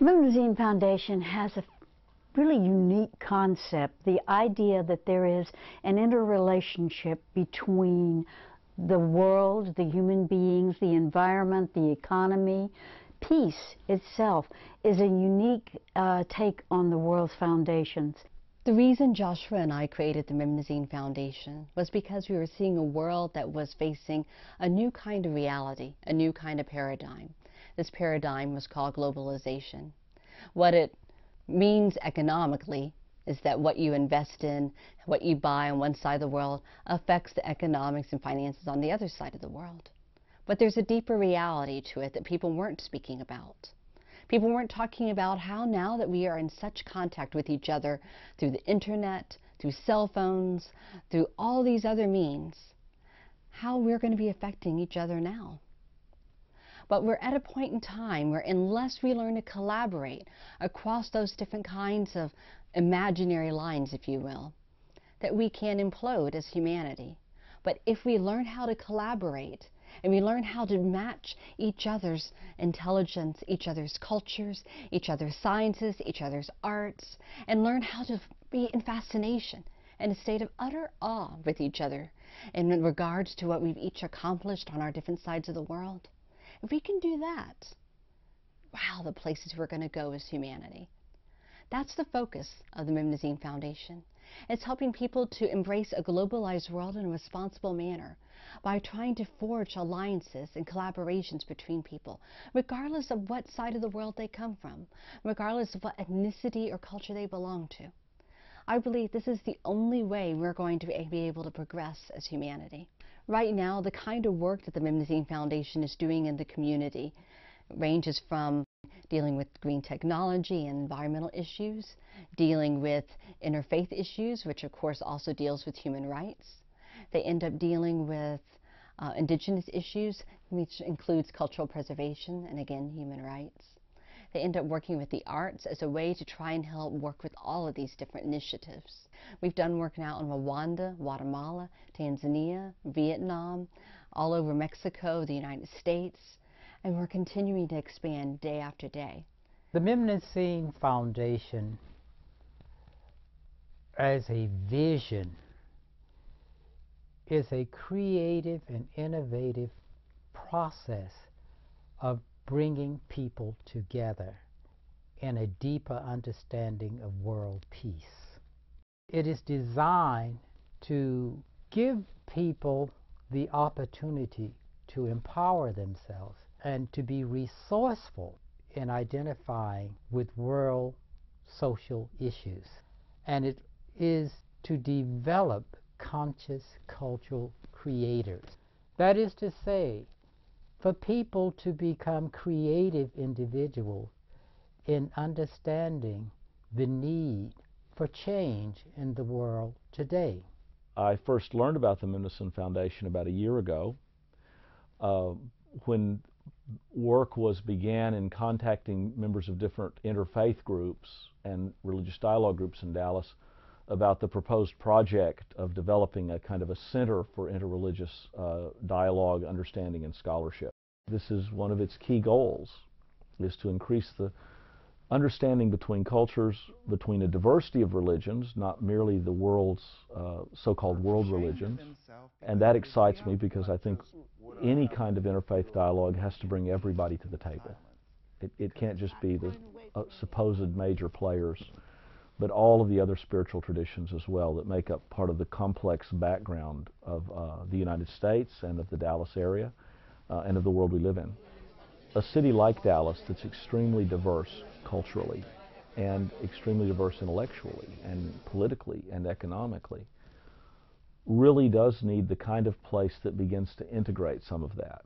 Memnosyne Foundation has a really unique concept, the idea that there is an interrelationship between the world, the human beings, the environment, the economy. Peace itself is a unique take on the world's foundations. The reason Joshua and I created the Memnosyne Foundation was because we were seeing a world that was facing a new kind of reality, a new kind of paradigm. This paradigm was called globalization. What it means economically is that what you invest in, what you buy on one side of the world affects the economics and finances on the other side of the world. But there's a deeper reality to it that people weren't speaking about. People weren't talking about how now that we are in such contact with each other through the internet, through cell phones, through all these other means, how we're going to be affecting each other now. But we're at a point in time where unless we learn to collaborate across those different kinds of imaginary lines, if you will, that we can implode as humanity. But if we learn how to collaborate and we learn how to match each other's intelligence, each other's cultures, each other's sciences, each other's arts, and learn how to be in fascination and a state of utter awe with each other in regards to what we've each accomplished on our different sides of the world, if we can do that, wow, the places we're going to go as humanity. That's the focus of the Memnosyne Foundation. It's helping people to embrace a globalized world in a responsible manner by trying to forge alliances and collaborations between people, regardless of what side of the world they come from, regardless of what ethnicity or culture they belong to. I believe this is the only way we're going to be able to progress as humanity. Right now, the kind of work that the Memnosyne Foundation is doing in the community ranges from dealing with green technology and environmental issues, dealing with interfaith issues, which of course also deals with human rights. They end up dealing with indigenous issues, which includes cultural preservation and again, human rights. They end up working with the arts as a way to try and help work with all of these different initiatives. We've done work now in Rwanda, Guatemala, Tanzania, Vietnam, all over Mexico, the United States, and we're continuing to expand day after day. The Memnosyne Foundation, as a vision, is a creative and innovative process of bringing people together in a deeper understanding of world peace. It is designed to give people the opportunity to empower themselves and to be resourceful in identifying with world social issues. And it is to develop conscious cultural creators. That is to say, for people to become creative individuals in understanding the need for change in the world today. I first learned about the Memnosyne Foundation about a year ago when work began in contacting members of different interfaith groups and religious dialogue groups in Dallas about the proposed project of developing a kind of a center for interreligious dialogue, understanding, and scholarship. This is one of its key goals, is to increase the understanding between cultures, between a diversity of religions, not merely the world's so-called world religions. And that excites me because I think any kind of interfaith dialogue has to bring everybody to the table. It can't just be the supposed major players, but all of the other spiritual traditions as well that make up part of the complex background of the United States and of the Dallas area and of the world we live in. A city like Dallas that's extremely diverse culturally and extremely diverse intellectually and politically and economically really does need the kind of place that begins to integrate some of that.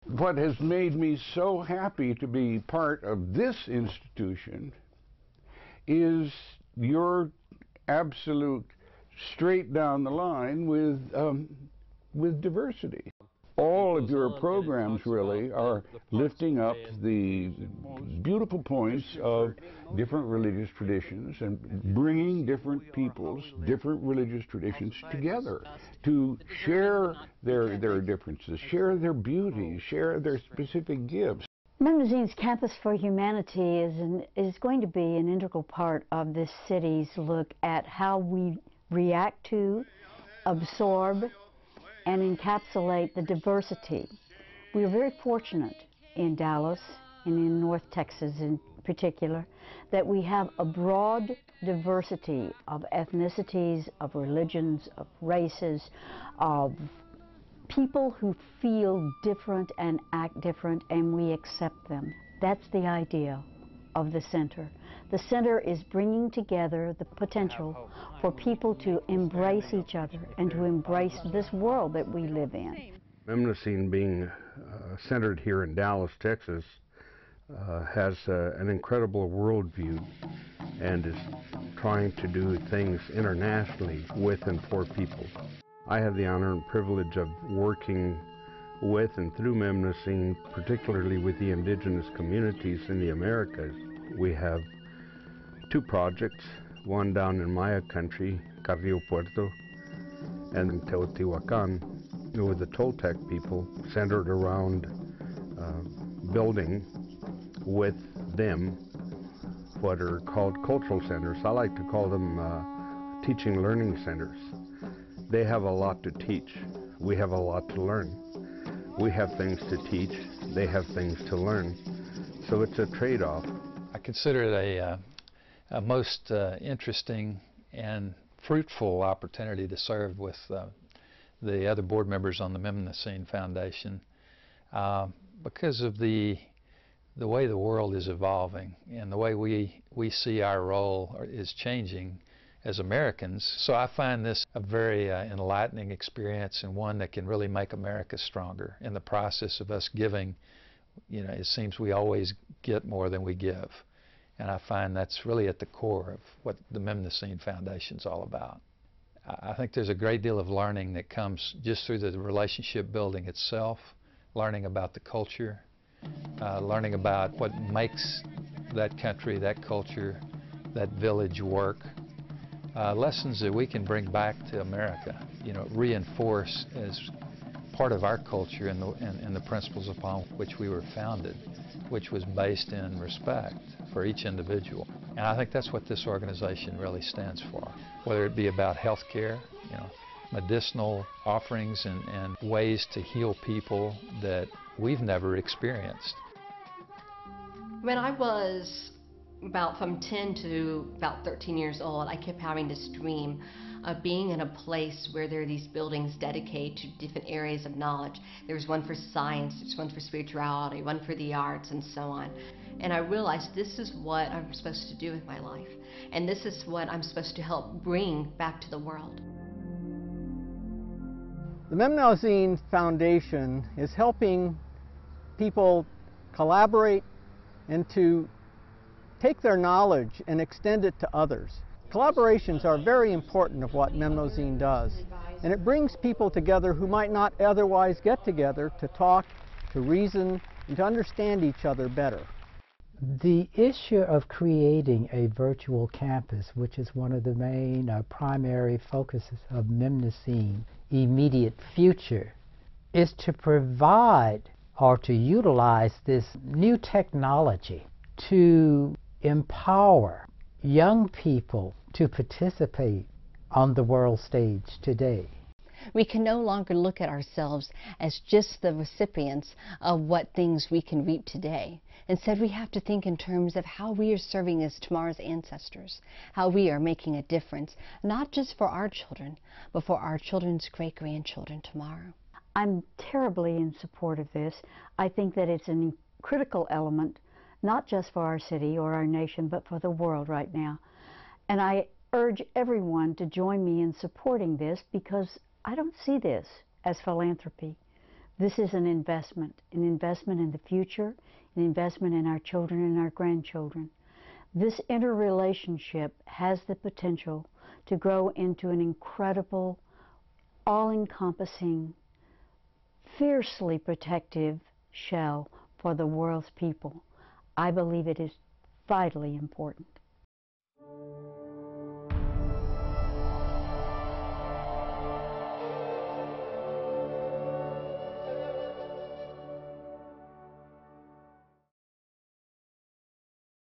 What has made me so happy to be part of this institution is your absolute straight down the line with diversity. All of your programs really are lifting up the beautiful points of different religious traditions and bringing different peoples, different religious traditions together to share their differences, share their beauty, share their specific gifts. Memnosyne's Campus for Humanity is going to be an integral part of this city's look at how we react to, absorb, and encapsulate the diversity. We are very fortunate in Dallas and in North Texas in particular that we have a broad diversity of ethnicities, of religions, of races, of people who feel different and act different, and we accept them. That's the idea of the center. The center is bringing together the potential for people to embrace each other and to embrace this world that we live in. Memnosyne, being centered here in Dallas, Texas, has an incredible worldview and is trying to do things internationally with and for people. I have the honor and privilege of working with and through Memnosyne, particularly with the indigenous communities in the Americas. We have two projects, one down in Maya country, Carrillo Puerto, and in Teotihuacan, with the Toltec people, centered around building with them what are called cultural centers. I like to call them teaching learning centers. They have a lot to teach. We have a lot to learn. We have things to teach. They have things to learn. So it's a trade-off. I consider it a most interesting and fruitful opportunity to serve with the other board members on the Memnosyne Foundation because of the way the world is evolving and the way we see our role is changing as Americans. So I find this a very enlightening experience and one that can really make America stronger in the process of us giving. You know, it seems we always get more than we give. And I find that's really at the core of what the Memnosyne Foundation is all about. I think there's a great deal of learning that comes just through the relationship building itself, learning about the culture, learning about what makes that country, that culture, that village work. Lessons that we can bring back to America, you know, reinforce as part of our culture and the principles upon which we were founded, which was based in respect for each individual. And I think that's what this organization really stands for, whether it be about health care, you know, medicinal offerings and ways to heal people that we've never experienced. When I was from 10 to about 13 years old, I kept having this dream of being in a place where there are these buildings dedicated to different areas of knowledge. There was one for science, there's one for spirituality, one for the arts, and so on. And I realized this is what I'm supposed to do with my life. And this is what I'm supposed to help bring back to the world. The Memnosyne Foundation is helping people collaborate and to take their knowledge and extend it to others. Collaborations are very important of what Memnosyne does, and it brings people together who might not otherwise get together to talk, to reason, and to understand each other better. The issue of creating a virtual campus, which is one of the main primary focuses of Memnosyne immediate future, is to provide or to utilize this new technology to empower young people to participate on the world stage today. We can no longer look at ourselves as just the recipients of what things we can reap today. Instead, we have to think in terms of how we are serving as tomorrow's ancestors, how we are making a difference, not just for our children, but for our children's great-grandchildren tomorrow. I'm terribly in support of this. I think that it's a critical element, not just for our city or our nation, but for the world right now. And I urge everyone to join me in supporting this because I don't see this as philanthropy. This is an investment in the future, an investment in our children and our grandchildren. This interrelationship has the potential to grow into an incredible, all-encompassing, fiercely protective shell for the world's people. I believe it is vitally important.